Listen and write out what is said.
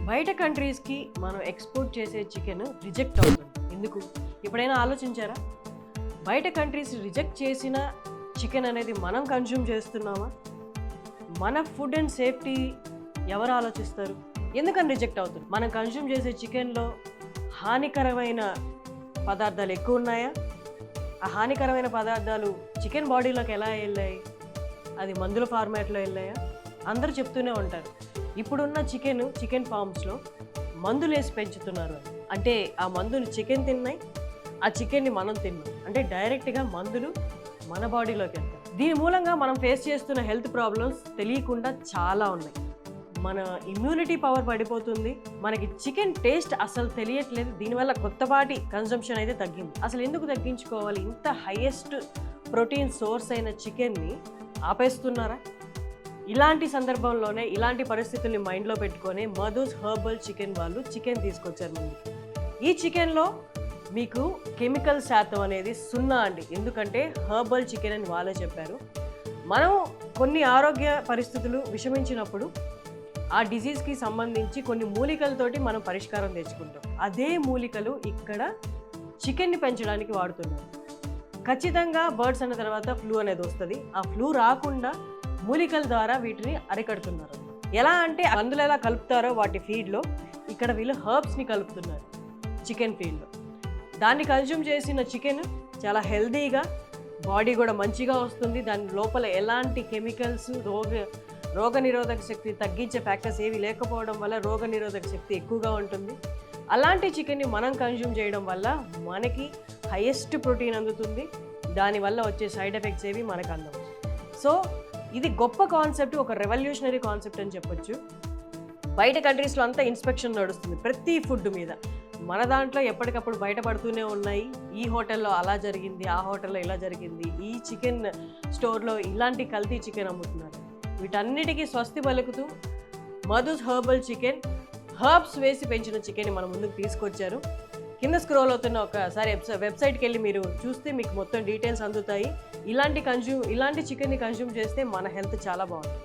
బయట కంట్రీస్కి మనం ఎక్స్పోర్ట్ చేసే చికెన్ రిజెక్ట్ అవుతుంది. ఎందుకు? ఎప్పుడైనా ఆలోచించారా? బయట కంట్రీస్ రిజెక్ట్ చేసిన చికెన్ అనేది మనం కన్జ్యూమ్ చేస్తున్నామా? మన ఫుడ్ అండ్ సేఫ్టీ ఎవరు ఆలోచిస్తారు? ఎందుకని రిజెక్ట్ అవుతుంది? మనం కన్జ్యూమ్ చేసే చికెన్లో హానికరమైన పదార్థాలు ఎక్కువ ఉన్నాయా? ఆ హానికరమైన పదార్థాలు చికెన్ బాడీలోకి ఎలా వెళ్ళాయి? అది మందుల ఫార్మాట్లో వెళ్ళాయా? అందరూ చెప్తూనే ఉంటారు, ఇప్పుడున్న చికెన్ ఫార్మ్స్లో మందులు వేసి పెంచుతున్నారు. అంటే ఆ మందులు చికెన్ తిన్నాయి, ఆ చికెన్ని మనం తిన్నాం. అంటే డైరెక్ట్గా మందులు మన బాడీలోకి వెళ్తాయి. దీని మూలంగా మనం ఫేస్ చేస్తున్న హెల్త్ ప్రాబ్లమ్స్ తెలియకుండా చాలా ఉన్నాయి. మన ఇమ్యూనిటీ పవర్ పడిపోతుంది. మనకి చికెన్ టేస్ట్ అసలు తెలియట్లేదు. దీనివల్ల కొత్తపాటి కన్సంప్షన్ అయితే తగ్గింది. అసలు ఎందుకు తగ్గించుకోవాలి? ఇంత హైయెస్ట్ ప్రోటీన్ సోర్స్ అయిన చికెన్ని ఆపేస్తున్నారా? ఇలాంటి సందర్భంలోనే, ఇలాంటి పరిస్థితుల్ని మైండ్లో పెట్టుకొని మధుస్ హెర్బల్ చికెన్ వాళ్ళు చికెన్ తీసుకొచ్చారు ముందుకి. ఈ చికెన్లో మీకు కెమికల్ శాతం అనేది 0 అండి. ఎందుకంటే హెర్బల్ చికెన్ అని వాళ్ళే చెప్పారు. మనం కొన్ని ఆరోగ్య పరిస్థితులు విషమించినప్పుడు ఆ డిజీజ్కి సంబంధించి కొన్ని మూలికలతోటి మనం పరిష్కారం తెచ్చుకుంటాం. అదే మూలికలు ఇక్కడ చికెన్ని పెంచడానికి వాడుతున్నారు. ఖచ్చితంగా బర్డ్స్ అన్న తర్వాత ఫ్లూ అనేది వస్తుంది. ఆ ఫ్లూ రాకుండా మూలికల ద్వారా వీటిని అరికడుతున్నారు. ఎలా అంటే మందులు ఎలా కలుపుతారో వాటి ఫీడ్లో ఇక్కడ వీళ్ళు హర్బ్స్ని కలుపుతున్నారు చికెన్ ఫీడ్లో. దాన్ని కన్జ్యూమ్ చేసిన చికెన్ చాలా హెల్దీగా, బాడీ కూడా మంచిగా వస్తుంది. దాని లోపల ఎలాంటి కెమికల్స్, రోగ నిరోధక శక్తి తగ్గించే ఫ్యాక్టర్స్ ఏవి లేకపోవడం వల్ల రోగ నిరోధక శక్తి ఎక్కువగా ఉంటుంది. అలాంటి చికెన్ని మనం కన్జ్యూమ్ చేయడం వల్ల మనకి హైయెస్ట్ ప్రోటీన్ అందుతుంది. దానివల్ల వచ్చే సైడ్ ఎఫెక్ట్స్ ఏవి మనకు అందవు. సో ఇది గొప్ప కాన్సెప్ట్, ఒక రెవల్యూషనరీ కాన్సెప్ట్ అని చెప్పొచ్చు. బయట కంట్రీస్లో అంతా ఇన్స్పెక్షన్ నడుస్తుంది ప్రతి ఫుడ్ మీద. మన దాంట్లో ఎప్పటికప్పుడు బయటపడుతూనే ఉన్నాయి. ఈ హోటల్లో అలా జరిగింది, ఆ హోటల్లో ఇలా జరిగింది, ఈ చికెన్ స్టోర్లో ఇలాంటి కల్తీ చికెన్ అమ్ముతున్నారు. వీటన్నిటికీ స్వస్తి పలుకుతూ మధుస్ హెర్బల్ చికెన్, హర్బ్స్ వేసి పెంచిన చికెన్ మన ముందుకు తీసుకొచ్చారు. కింద స్క్రోల్ అవుతున్న ఒకసారి వెబ్సైట్కి వెళ్ళి మీరు చూస్తే మీకు మొత్తం డీటెయిల్స్ అందుతాయి. ఇలాంటి చికెన్ని కన్జ్యూమ్ చేస్తే మన హెల్త్ చాలా బాగుంటుంది.